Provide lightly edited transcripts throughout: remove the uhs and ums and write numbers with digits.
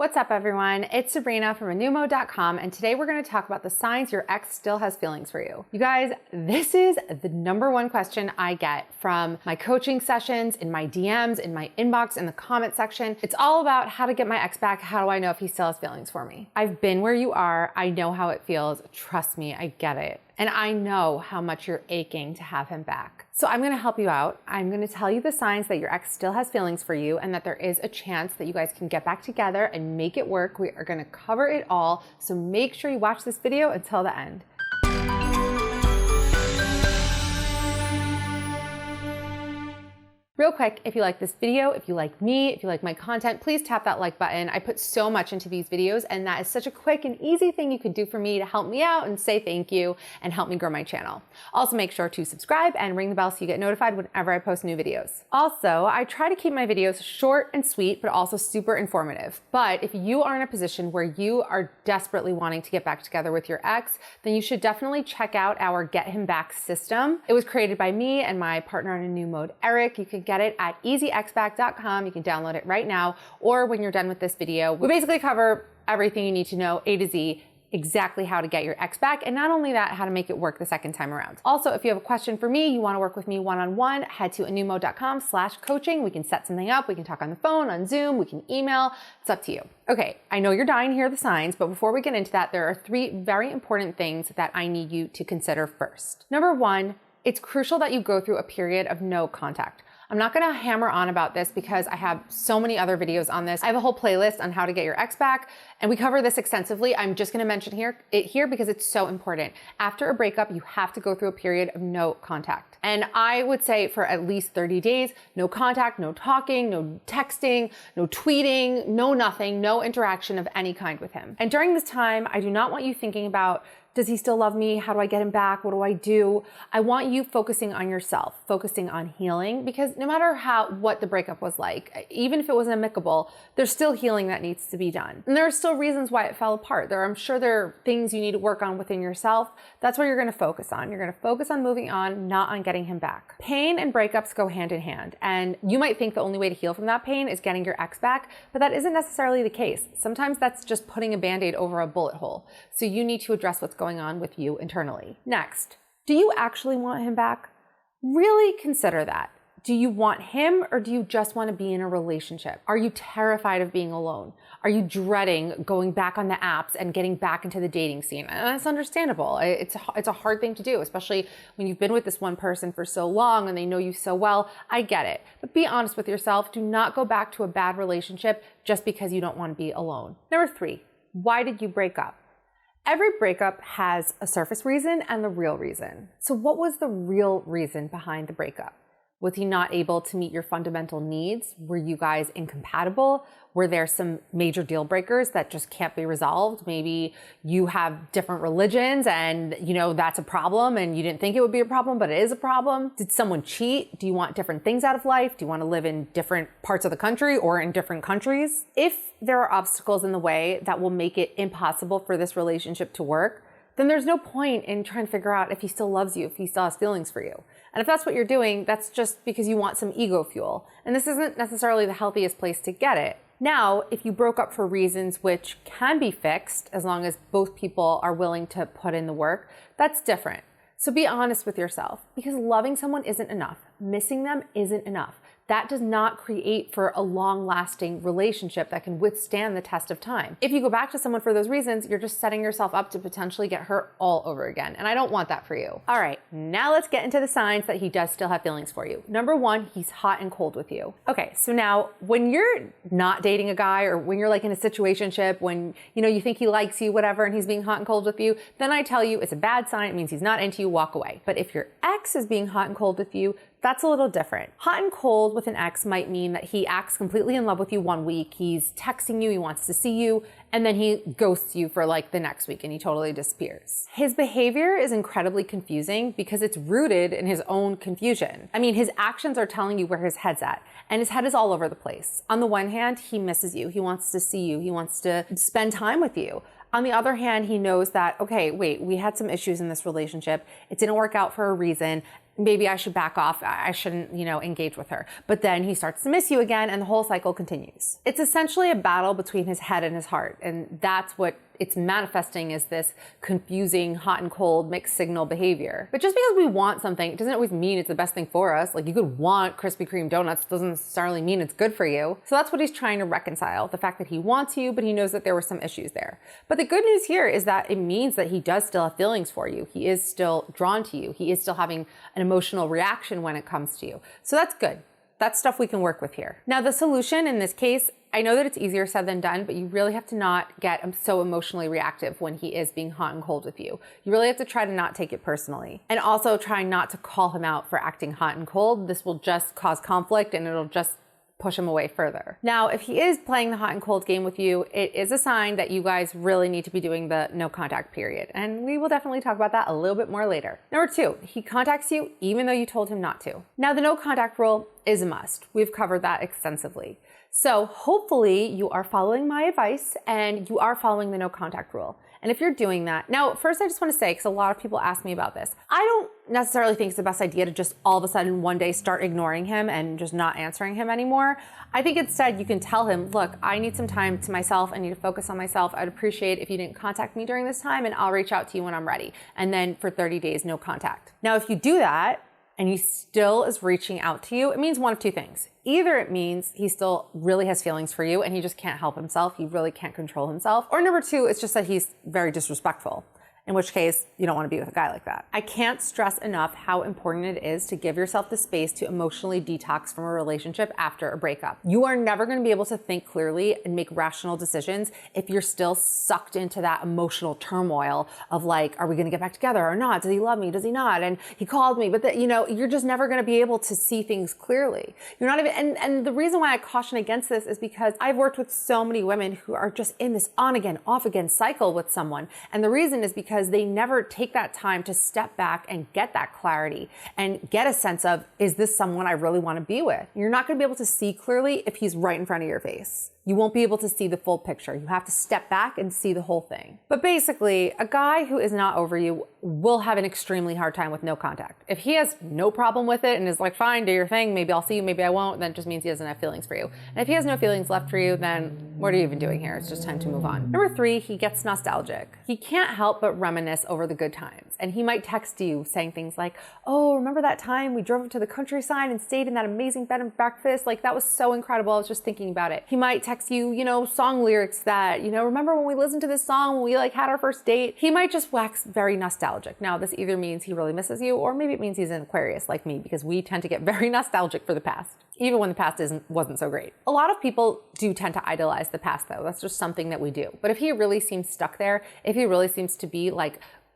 What's up, everyone? It's Sabrina from anewmode.com, and today we're going to talk about the signs your ex still has feelings for you. You guys, this is the #1 question I get from my coaching sessions, in my DMs, in my inbox, in the comment section. It's all about how to get my ex back. How do I know if he still has feelings for me? I've been where you are. I know how it feels. Trust me, I get it. And I know how much you're aching to have him back. So I'm gonna help you out. I'm gonna tell you the signs that your ex still has feelings for you and that there is a chance that you guys can get back together and make it work. We are gonna cover it all. So make sure you watch this video until the end. Real quick, if you like this video, if you like me, if you like my content, please tap that like button. I put so much into these videos, and that is such a quick and easy thing you could do for me to help me out and say thank you and help me grow my channel. Also, make sure to subscribe and ring the bell so you get notified whenever I post new videos. Also, I try to keep my videos short and sweet, but also super informative. But if you are in a position where you are desperately wanting to get back together with your ex, then you should definitely check out our Get Him Back system. It was created by me and my partner in a new mode, Eric. You can get it at easyxback.com. You can download it right now, or when you're done with this video. We basically cover everything you need to know, A to Z, exactly how to get your ex back, and not only that, how to make it work the second time around. Also, if you have a question for me, you want to work with me one-on-one, head to anewmode.com/coaching. We can set something up. We can talk on the phone, on Zoom, we can email. It's up to you. Okay, I know you're dying to hear the signs, but before we get into that, there are 3 very important things that I need you to consider first. #1, it's crucial that you go through a period of no contact. I'm not gonna hammer on about this because I have so many other videos on this. I have a whole playlist on how to get your ex back, and we cover this extensively. I'm just gonna mention it here because it's so important. After a breakup, you have to go through a period of no contact. And I would say for at least 30 days, no contact, no talking, no texting, no tweeting, no nothing, no interaction of any kind with him. And during this time, I do not want you thinking about, does he still love me? How do I get him back? What do I do? I want you focusing on yourself, focusing on healing, because no matter what the breakup was like, even if it was amicable, there's still healing that needs to be done. And there are still reasons why it fell apart. I'm sure there are things you need to work on within yourself. That's what you're gonna focus on. You're gonna focus on moving on, not on getting him back. Pain and breakups go hand in hand. And you might think the only way to heal from that pain is getting your ex back, but that isn't necessarily the case. Sometimes that's just putting a Band-Aid over a bullet hole. So you need to address what's going on with you internally. Next, do you actually want him back? Really consider that. Do you want him, or do you just want to be in a relationship? Are you terrified of being alone? Are you dreading going back on the apps and getting back into the dating scene? And that's understandable. It's a hard thing to do, especially when you've been with this one person for so long and they know you so well. I get it. But be honest with yourself. Do not go back to a bad relationship just because you don't want to be alone. #3, why did you break up? Every breakup has a surface reason and the real reason. So what was the real reason behind the breakup? Was he not able to meet your fundamental needs? Were you guys incompatible? Were there some major deal breakers that just can't be resolved? Maybe you have different religions and that's a problem and you didn't think it would be a problem, but it is a problem. Did someone cheat? Do you want different things out of life? Do you want to live in different parts of the country or in different countries? If there are obstacles in the way that will make it impossible for this relationship to work, then there's no point in trying to figure out if he still loves you, if he still has feelings for you. And if that's what you're doing, that's just because you want some ego fuel. And this isn't necessarily the healthiest place to get it. Now, if you broke up for reasons which can be fixed, as long as both people are willing to put in the work, that's different. So be honest with yourself, because loving someone isn't enough. Missing them isn't enough. That does not create for a long-lasting relationship that can withstand the test of time. If you go back to someone for those reasons, you're just setting yourself up to potentially get hurt all over again. And I don't want that for you. All right, now let's get into the signs that he does still have feelings for you. #1, he's hot and cold with you. Okay, so now when you're not dating a guy, or when you're like in a situationship, when you think he likes you, whatever, and he's being hot and cold with you, then I tell you it's a bad sign. It means he's not into you, walk away. But if your ex is being hot and cold with you, that's a little different. Hot and cold with an ex might mean that he acts completely in love with you one week, he's texting you, he wants to see you, and then he ghosts you for like the next week and he totally disappears. His behavior is incredibly confusing because it's rooted in his own confusion. I mean, his actions are telling you where his head's at, and his head is all over the place. On the one hand, he misses you, he wants to see you, he wants to spend time with you. On the other hand, he knows that, okay, wait, we had some issues in this relationship. It didn't work out for a reason. maybe I should back off. I shouldn't, engage with her. But then he starts to miss you again and the whole cycle continues. It's essentially a battle between his head and his heart. And that's what it's manifesting as, this confusing hot and cold mixed signal behavior. But just because we want something, it doesn't always mean it's the best thing for us. Like, you could want Krispy Kreme donuts, doesn't necessarily mean it's good for you. So that's what he's trying to reconcile. The fact that he wants you, but he knows that there were some issues there. But the good news here is that it means that he does still have feelings for you. He is still drawn to you. He is still having an emotional reaction when it comes to you. So that's good. That's stuff we can work with here. Now, the solution in this case, I know that it's easier said than done, but you really have to not get so emotionally reactive when he is being hot and cold with you. You really have to try to not take it personally. And also try not to call him out for acting hot and cold. This will just cause conflict and it'll just push him away further. Now, if he is playing the hot and cold game with you, it is a sign that you guys really need to be doing the no contact period. And we will definitely talk about that a little bit more later. Number 2, he contacts you even though you told him not to. Now, the no contact rule is a must. We've covered that extensively. So hopefully you are following my advice and you are following the no contact rule. And if you're doing that, now first I just want to say, because a lot of people ask me about this, I don't necessarily think it's the best idea to just all of a sudden one day start ignoring him and just not answering him anymore. I think instead you can tell him, look, I need some time to myself. I need to focus on myself. I'd appreciate if you didn't contact me during this time and I'll reach out to you when I'm ready. And then for 30 days, no contact. Now, if you do that, and he still is reaching out to you, it means one of two things. Either it means he still really has feelings for you and he just can't help himself. He really can't control himself. Or number 2, it's just that he's very disrespectful. In which case, you don't want to be with a guy like that. I can't stress enough how important it is to give yourself the space to emotionally detox from a relationship after a breakup. You are never going to be able to think clearly and make rational decisions if you're still sucked into that emotional turmoil of like, are we going to get back together or not? Does he love me? Does he not? And he called me, but you're just never going to be able to see things clearly. You're not even, and the reason why I caution against this is because I've worked with so many women who are just in this on again, off again cycle with someone. And the reason is because they never take that time to step back and get that clarity and get a sense of, is this someone I really want to be with? You're not going to be able to see clearly if he's right in front of your face. You won't be able to see the full picture. You have to step back and see the whole thing. But basically, a guy who is not over you will have an extremely hard time with no contact. If he has no problem with it and is like, fine, do your thing, maybe I'll see you, maybe I won't, then it just means he doesn't have feelings for you. And if he has no feelings left for you, then what are you even doing here? It's just time to move on. Number 3, he gets nostalgic. He can't help but reminisce over the good times. And he might text you saying things like, oh, remember that time we drove up to the countryside and stayed in that amazing bed and breakfast? Like, that was so incredible. I was just thinking about it. He might text you, song lyrics that, remember when we listened to this song when we had our first date? He might just wax very nostalgic. Now, this either means he really misses you, or maybe it means he's an Aquarius like me, because we tend to get very nostalgic for the past, even when the past wasn't so great. A lot of people do tend to idolize the past, though. That's just something that we do. But if he really seems stuck there, if he really seems to be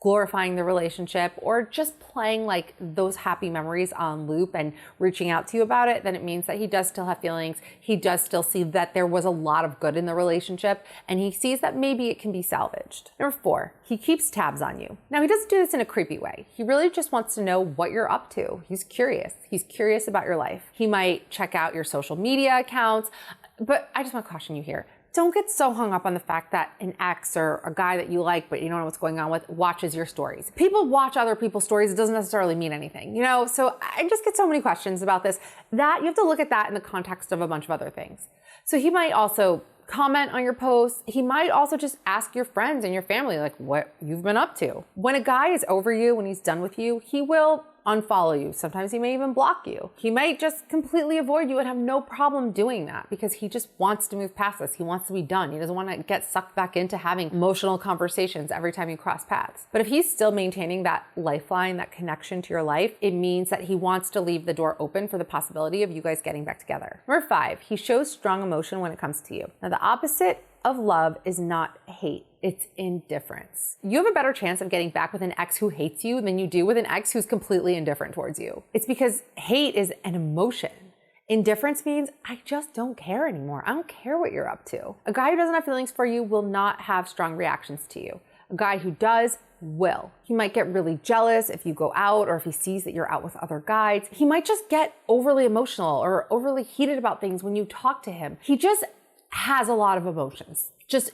glorifying the relationship or just playing those happy memories on loop and reaching out to you about it, then it means that he does still have feelings. He does still see that there was a lot of good in the relationship, and he sees that maybe it can be salvaged. Number 4, he keeps tabs on you. Now, he doesn't do this in a creepy way. He really just wants to know what you're up to. He's curious. He's curious about your life. He might check out your social media accounts, but I just want to caution you here. Don't get so hung up on the fact that an ex or a guy that you like but you don't know what's going on with watches your stories. People watch other people's stories. It doesn't necessarily mean anything, So I just get so many questions about this that you have to look at that in the context of a bunch of other things. So he might also comment on your posts. He might also just ask your friends and your family what you've been up to. When a guy is over you, when he's done with you, he will unfollow you. Sometimes he may even block you. He might just completely avoid you and have no problem doing that because he just wants to move past this. He wants to be done. He doesn't want to get sucked back into having emotional conversations every time you cross paths. But if he's still maintaining that lifeline, that connection to your life, it means that he wants to leave the door open for the possibility of you guys getting back together. Number 5, he shows strong emotion when it comes to you. Now, the opposite of love is not hate. It's indifference. You have a better chance of getting back with an ex who hates you than you do with an ex who's completely indifferent towards you. It's because hate is an emotion. Indifference means I just don't care anymore. I don't care what you're up to. A guy who doesn't have feelings for you will not have strong reactions to you. A guy who does will. He might get really jealous if you go out or if he sees that you're out with other guys. He might just get overly emotional or overly heated about things when you talk to him. He just has a lot of emotions.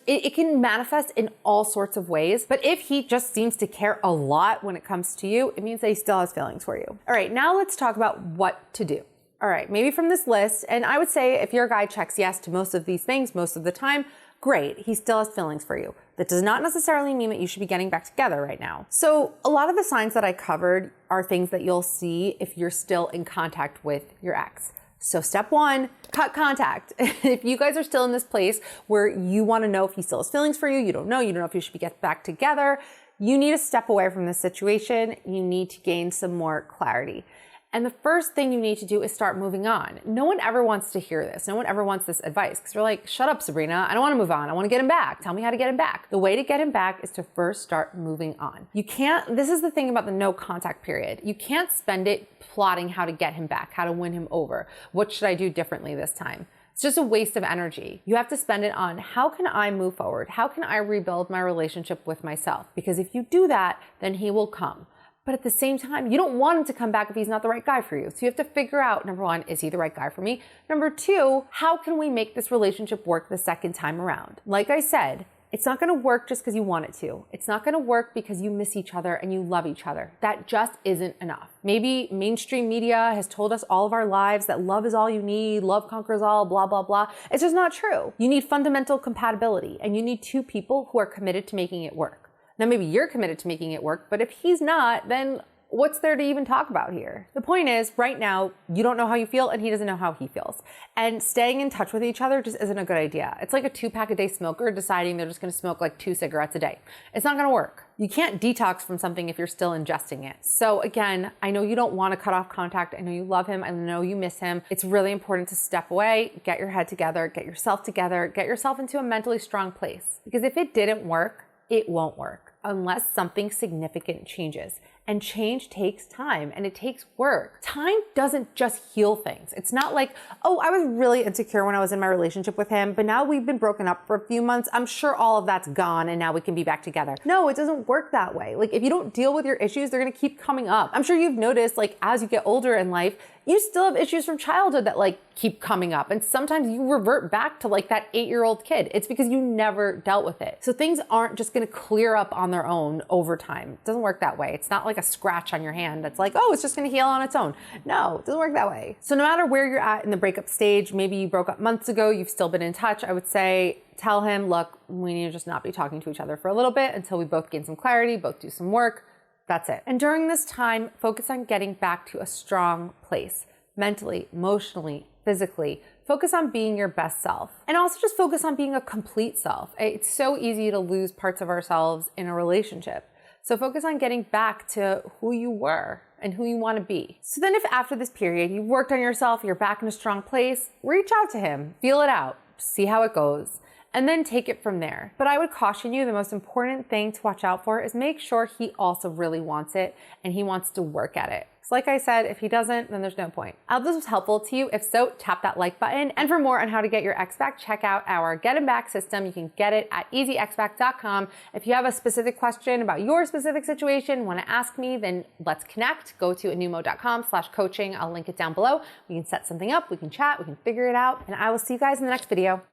It can manifest in all sorts of ways. But if he just seems to care a lot when it comes to you, it means that he still has feelings for you. All right, now let's talk about what to do. All right, maybe from this list, and I would say if your guy checks yes to most of these things most of the time, great, he still has feelings for you. That does not necessarily mean that you should be getting back together right now. So a lot of the signs that I covered are things that you'll see if you're still in contact with your ex. So step one, cut contact. If you guys are still in this place where you want to know if he still has feelings for you, you don't know if you should be getting back together, you need to step away from this situation. You need to gain some more clarity. And the first thing you need to do is start moving on. No one ever wants to hear this. No one ever wants this advice because you're like, shut up, Sabrina. I don't want to move on. I want to get him back. Tell me how to get him back. The way to get him back is to first start moving on. This is the thing about the no contact period. You can't spend it plotting how to get him back, how to win him over. What should I do differently this time? It's just a waste of energy. You have to spend it on how can I move forward? How can I rebuild my relationship with myself? Because if you do that, then he will come. But at the same time, you don't want him to come back if he's not the right guy for you. So you have to figure out, number one, is he the right guy for me? Number two, how can we make this relationship work the second time around? Like I said, it's not gonna work just because you want it to. It's not gonna work because you miss each other and you love each other. That just isn't enough. Maybe mainstream media has told us all of our lives that love is all you need, love conquers all, blah, blah, blah. It's just not true. You need fundamental compatibility and you need two people who are committed to making it work. Now, maybe you're committed to making it work, but if he's not, then what's there to even talk about here? The point is, right now, you don't know how you feel and he doesn't know how he feels. And staying in touch with each other just isn't a good idea. It's like a 2-pack-a-day smoker deciding they're just gonna smoke like 2 cigarettes a day. It's not gonna work. You can't detox from something if you're still ingesting it. So again, I know you don't wanna cut off contact. I know you love him. I know you miss him. It's really important to step away, get your head together, get yourself together, get yourself into a mentally strong place. Because if it didn't work, it won't work unless something significant changes. And change takes time and it takes work. Time doesn't just heal things. It's not like, oh, I was really insecure when I was in my relationship with him, but now we've been broken up for a few months. I'm sure all of that's gone and now we can be back together. No, it doesn't work that way. Like if you don't deal with your issues, they're gonna keep coming up. I'm sure you've noticed like as you get older in life, you still have issues from childhood that like keep coming up. And sometimes you revert back to like that 8-year-old kid. It's because you never dealt with it. So things aren't just gonna clear up on their own over time. It doesn't work that way. It's not like a scratch on your hand that's like, oh, it's just gonna heal on its own. No, it doesn't work that way. So no matter where you're at in the breakup stage, maybe you broke up months ago, you've still been in touch, I would say, tell him, look, we need to just not be talking to each other for a little bit until we both gain some clarity, both do some work. That's it. And during this time, focus on getting back to a strong place. Mentally, emotionally, physically. Focus on being your best self. And also just focus on being a complete self. It's so easy to lose parts of ourselves in a relationship. So focus on getting back to who you were and who you want to be. So then if after this period you've worked on yourself, you're back in a strong place, reach out to him, feel it out, see how it goes, and then take it from there. But I would caution you, the most important thing to watch out for is make sure he also really wants it and he wants to work at it. So like I said, if he doesn't, then there's no point. I hope this was helpful to you. If so, tap that like button. And for more on how to get your ex back, check out our Get Him Back system. You can get it at easyxback.com. If you have a specific question about your specific situation, want to ask me, then let's connect. Go to anumo.com/coaching. I'll link it down below. We can set something up, we can chat, we can figure it out, and I will see you guys in the next video.